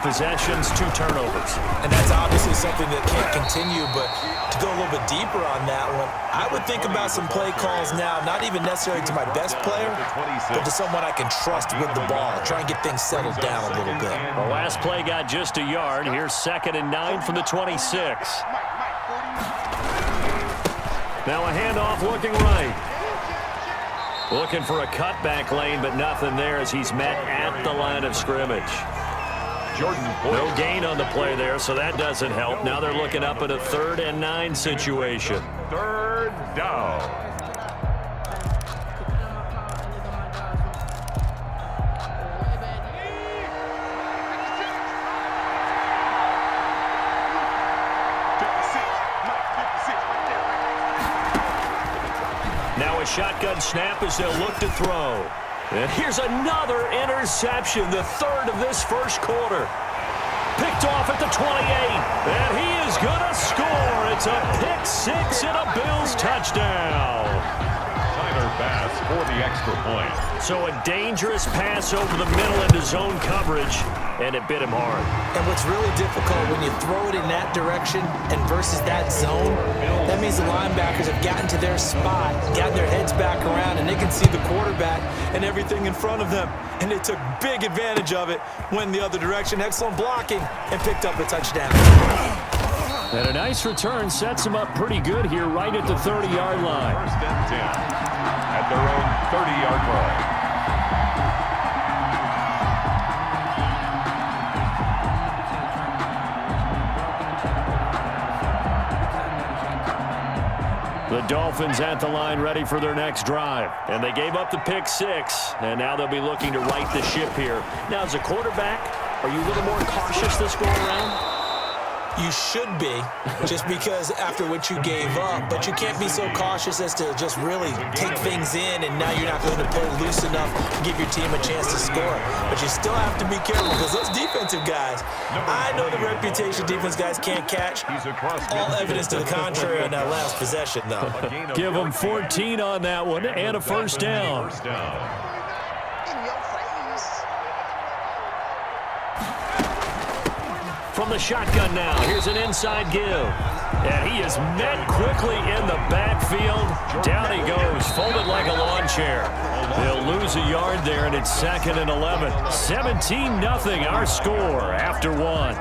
possessions, 2 turnovers. And that's obviously something that can't continue, but to go a little bit deeper on that one, I would think about some play calls now, not even necessarily to my best player, but to someone I can trust with the ball. Try and get things settled down a little bit. The last play got just a yard. Here's 2nd and 9 from the 26. Now a handoff looking right. Looking for a cutback lane, but nothing there as he's met at the line of scrimmage. No gain on the play there, so that doesn't help. Now they're looking up at a 3rd and 9 situation. 3rd down. Now a shotgun snap as they'll look to throw. And here's another interception, the 3rd of this first quarter. Picked off at the 28, and he is going to score. It's a pick-6 and a Bills touchdown. Tyler Bass for the extra point. So a dangerous pass over the middle into zone coverage, and it bit him hard. And what's really difficult when you throw it in that direction and versus that zone, that means the linebackers have gotten to their spot, gotten their heads back around, and they can see the quarterback and everything in front of them. And they took big advantage of it, went the other direction, excellent blocking, and picked up a touchdown. And a nice return sets him up pretty good here right at the 30-yard line. 1st and 10 at their own 30-yard line. The Dolphins at the line ready for their next drive. And they gave up the pick-6, and now they'll be looking to right the ship here. Now, as a quarterback, are you a little more cautious this go around? You should be, just because after what you gave up, but you can't be so cautious as to just really take things in, and now you're not going to play loose enough to give your team a chance to score. But you still have to be careful because those defensive guys, I know the reputation defense guys can't catch. All evidence to the contrary on that last possession, though. Give them 14 on that one and a 1st down. From the shotgun now, here's an inside give. And he is met quickly in the backfield. Down he goes, folded like a lawn chair. They'll lose a yard there, and it's 2nd and 11. 17-0 our score after 1.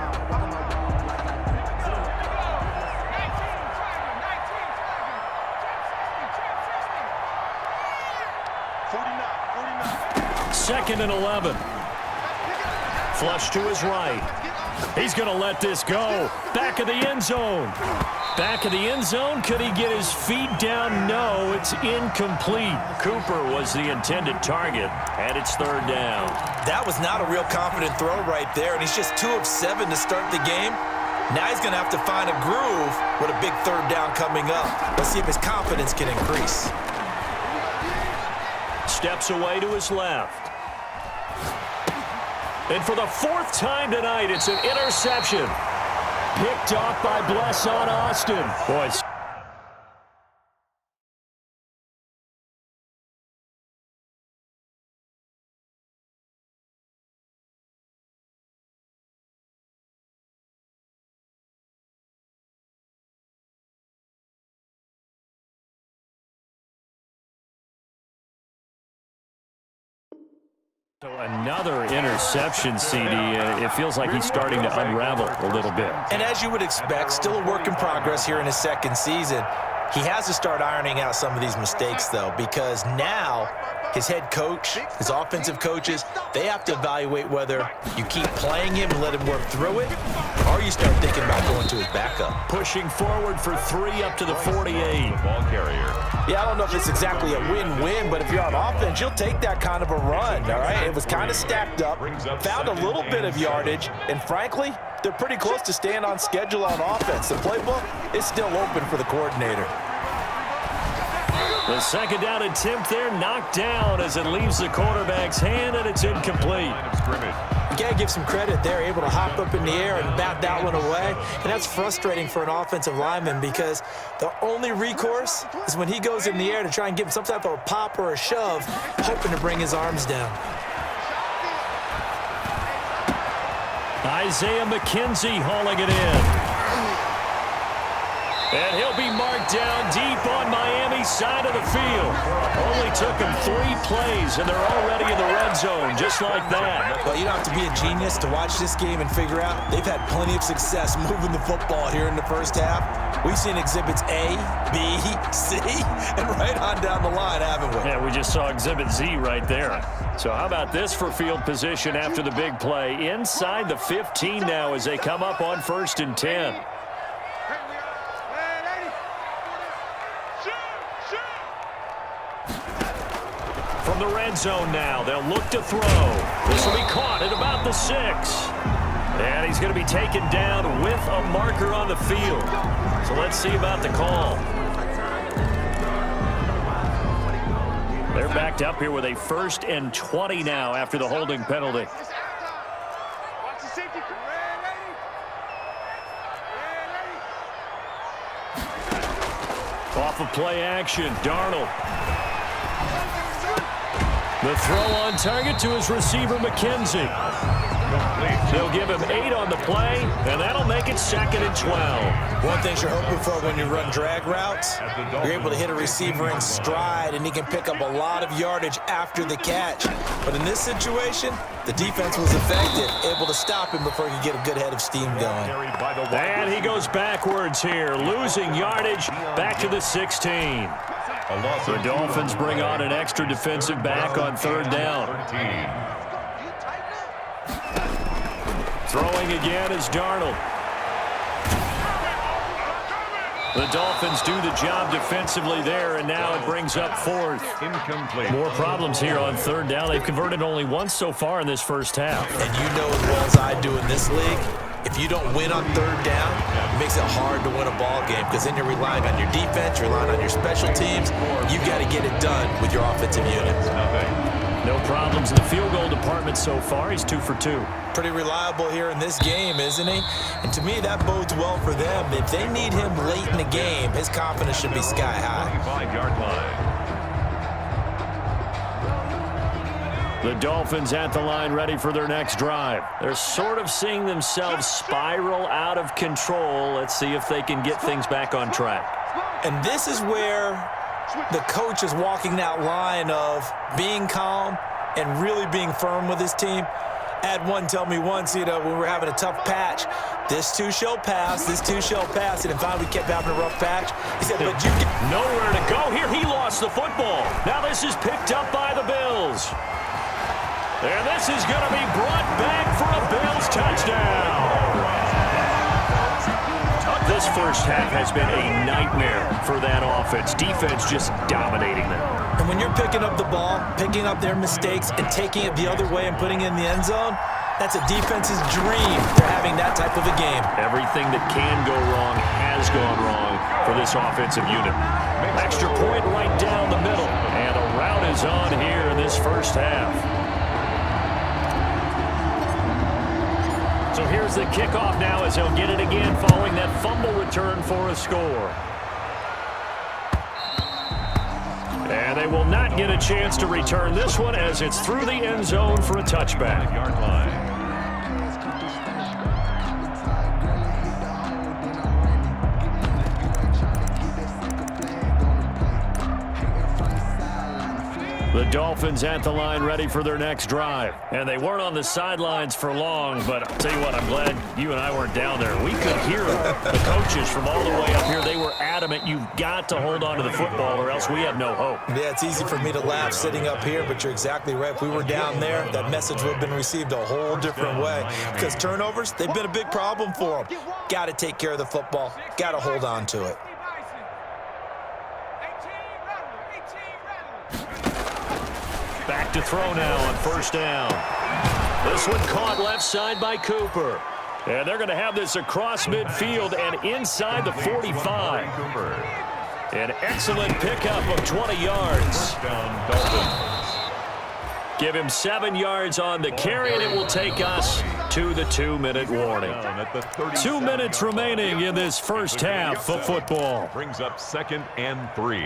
Second and 11. Flush to his right. He's going to let this go. Back of the end zone. Back of the end zone. Could he get his feet down? No, it's incomplete. Cooper was the intended target, and it's 3rd down. That was not a real confident throw right there, and he's just 2 of 7 to start the game. Now he's going to have to find a groove with a big 3rd down coming up. Let's see if his confidence can increase. Steps away to his left. And for the 4th time tonight, it's an interception. Picked off by Bless on Austin. Boys. So another interception, CD. It feels like he's starting to unravel a little bit. And as you would expect, still a work in progress here in his 2nd season. He has to start ironing out some of these mistakes, though, because now his head coach, his offensive coaches, they have to evaluate whether you keep playing him and let him work through it, or you start thinking about going to his backup. Pushing forward for 3 up to the 48. Ball carrier. Yeah, I don't know if it's exactly a win-win, but if you're on offense, you'll take that kind of a run, all right? It was kind of stacked up, found a little bit of yardage, and frankly, they're pretty close to staying on schedule on offense. The playbook is still open for the coordinator. The 2nd down attempt there knocked down as it leaves the quarterback's hand, and it's incomplete. You got to give some credit. They're able to hop up in the air and bat that one away, and that's frustrating for an offensive lineman because the only recourse is when he goes in the air to try and give him some type of a pop or a shove, hoping to bring his arms down. A Isaiah McKenzie hauling it in. And he'll be marked down deep on Miami's side of the field. Only took him 3 plays, and they're already in the red zone, just like that. Well, you don't have to be a genius to watch this game and figure out they've had plenty of success moving the football here in the first half. We've seen exhibits A, B, C, and right on down the line, haven't we? Yeah, we just saw exhibit Z right there. So how about this for field position after the big play? Inside the 15 now as they come up on 1st and 10. From the red zone now, they'll look to throw. This will be caught at about the 6. And he's going to be taken down with a marker on the field. So let's see about the call. They're backed up here with a 1st and 20 now after the holding penalty. Off of play action, Darnold. The throw on target to his receiver, McKenzie. They'll give him 8 on the play, and that'll make it 2nd and 12. One thing you're hoping for when you run drag routes, you're able to hit a receiver in stride, and he can pick up a lot of yardage after the catch. But in this situation, the defense was effective, able to stop him before he could get a good head of steam going. And he goes backwards here, losing yardage back to the 16. The Dolphins bring on an extra defensive back on 3rd down. Throwing again is Darnold. The Dolphins do the job defensively there, and now it brings up 4th. Incomplete. More problems here on 3rd down. They've converted only once so far in this first half. And you know as well as I do in this league, if you don't win on 3rd down, it makes it hard to win a ball game because then you're relying on your defense, you're relying on your special teams. You've got to get it done with your offensive unit. No problems in the field goal department so far. He's 2 for 2. Pretty reliable here in this game, isn't he? And to me, that bodes well for them. If they need him late in the game, his confidence should be sky high. 25-yard line. The Dolphins at the line ready for their next drive. They're sort of seeing themselves spiral out of control. Let's see if they can get things back on track. And this is where the coach is walking that line of being calm and really being firm with his team. I had one tell me once, when we were having a tough patch, this too shall pass, this too shall pass. And finally we kept having a rough patch. He said, but you get nowhere to go here. He lost the football. Now this is picked up by the Bills. And this is going to be brought back for a Bills touchdown. This first half has been a nightmare for that offense. Defense just dominating them. And when you're picking up the ball, picking up their mistakes, and taking it the other way and putting it in the end zone, that's a defense's dream. They're having that type of a game. Everything that can go wrong has gone wrong for this offensive unit. Extra point right down the middle. And a rout is on here in this first half. So here's the kickoff now as he'll get it again following that fumble return for a score. And they will not get a chance to return this one as it's through the end zone for a touchback. Yard line. The Dolphins at the line ready for their next drive. And they weren't on the sidelines for long, but I'll tell you what, I'm glad you and I weren't down there. We could hear the coaches from all the way up here. They were adamant, you've got to hold on to the football or else we have no hope. Yeah, it's easy for me to laugh sitting up here, but you're exactly right. If we were down there, that message would have been received a whole different way. Because turnovers, they've been a big problem for them. Got to take care of the football. Got to hold on to it. Back to throw now on first down. This one caught left side by Cooper. And they're going to have this across midfield and inside the 45. An excellent pickup of 20 yards. Give him 7 yards on the carry, and it will take us to the 2-minute warning. 2 minutes remaining in this first half of football. Brings up 2nd and 3.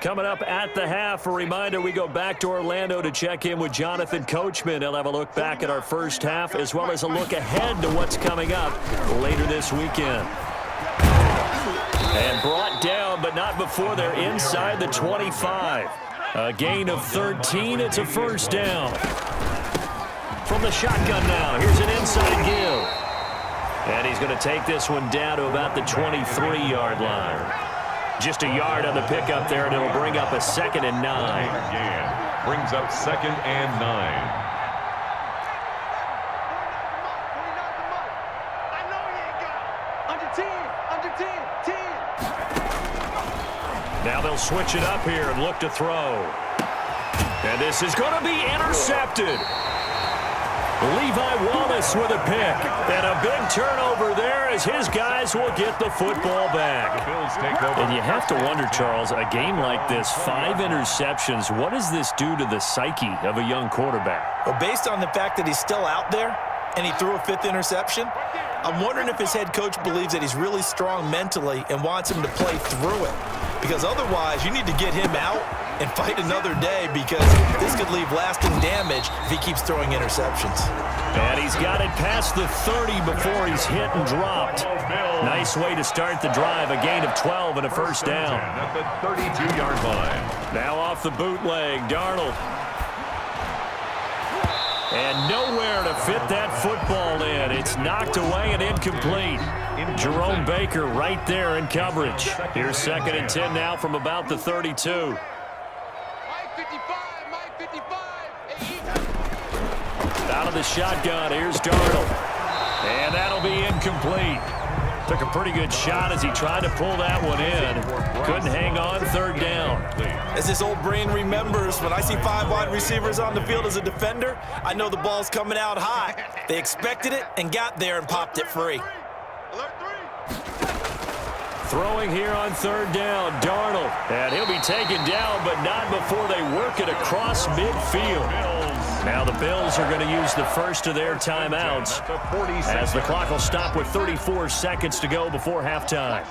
Coming up at the half, a reminder, we go back to Orlando to check in with Jonathan Coachman. He'll have a look back at our first half as well as a look ahead to what's coming up later this weekend. And brought down, but not before they're inside the 25. A gain of 13. It's a first down. From the shotgun now, here's an inside give. And he's going to take this one down to about the 23-yard line. Just a yard on the pickup there, and it'll bring up a 2nd and 9. Again, brings up 2nd and 9. Now they'll switch it up here and look to throw. And this is going to be intercepted. Levi Wallace with a pick. And a big turnover there as his guys will get the football back. And you have to wonder, Charles, a game like this, 5 interceptions, what does this do to the psyche of a young quarterback? Well, based on the fact that he's still out there and he threw a 5th interception, I'm wondering if his head coach believes that he's really strong mentally and wants him to play through it. Because otherwise, you need to get him out and fight another day, because this could leave lasting damage if he keeps throwing interceptions. And he's got it past the 30 before he's hit and dropped. Nice way to start the drive. A gain of 12 and a first down. At the 32-yard line. Now off the bootleg, Darnold. And nowhere to fit that football in. It's knocked away and incomplete. Jerome Baker right there in coverage. Here's 2nd and 10 now from about the 32. Out of the shotgun, here's Darnold. And that'll be incomplete. Took a pretty good shot as he tried to pull that one in. Couldn't hang on, 3rd down. As his old brain remembers, when I see 5 wide receivers on the field as a defender, I know the ball's coming out high. They expected it and got there and popped it free. Throwing here on 3rd down, Darnold. And he'll be taken down, but not before they work it across midfield. Now the Bills are going to use the first of their timeouts as the clock will stop with 34 seconds to go before halftime.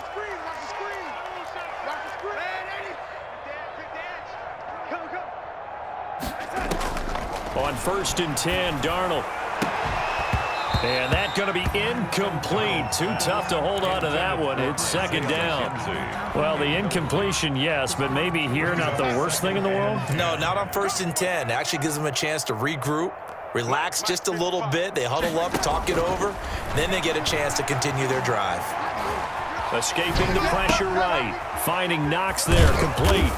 On 1st and 10, Darnold. And that's going to be incomplete. Too tough to hold on to that one. It's 2nd down. Well, the incompletion, yes, but maybe here not the worst thing in the world? No, not on 1st and 10. It actually gives them a chance to regroup, relax just a little bit. They huddle up, talk it over. Then they get a chance to continue their drive. Escaping the pressure right. Finding Knox there, complete.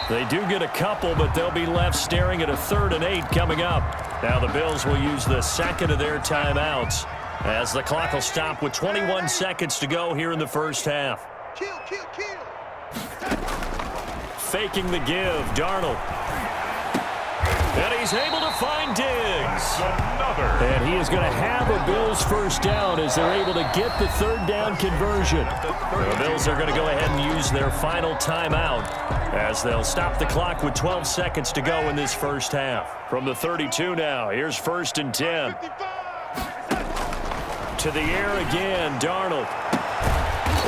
They do get a couple, but they'll be left staring at a 3rd and 8 coming up. Now the Bills will use the 2nd of their timeouts as the clock will stop with 21 seconds to go here in the first half. Faking the give, Darnold. And he's able to find Diggs. And he is going to have a Bills first down as they're able to get the 3rd down conversion. The Bills are going to go ahead and use their final timeout as they'll stop the clock with 12 seconds to go in this first half. From the 32 now, here's 1st and 10. To the air again, Darnold.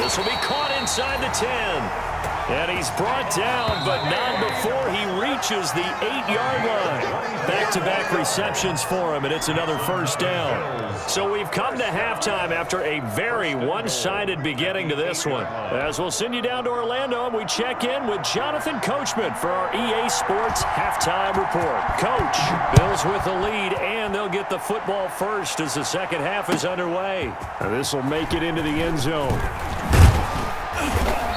This will be caught inside the 10. And he's brought down, but not before he reaches the 8-yard line. Back-to-back receptions for him, and it's another first down. So we've come to halftime after a very one-sided beginning to this one. As we'll send you down to Orlando, and we check in with Jonathan Coachman for our EA Sports Halftime Report. Coach, Bills with the lead, and they'll get the football first as the second half is underway. This will make it into the end zone.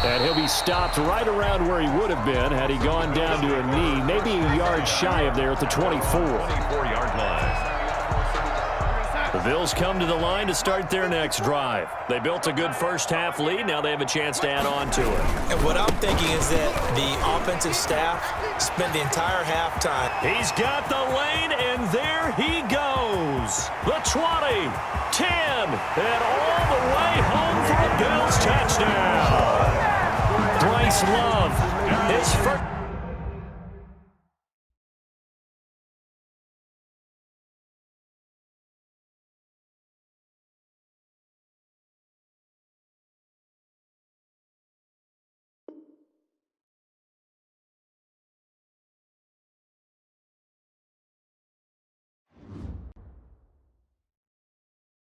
And he'll be stopped right around where he would have been had he gone down to a knee, maybe a yard shy of there at the 24. 24-yard line. The Bills come to the line to start their next drive. They built a good first half lead. Now they have a chance to add on to it. And what I'm thinking is that the offensive staff spent the entire halftime. He's got the lane, and there he goes. The 20, 10, and all the way home for a Bills touchdown. Bryce Love, his first.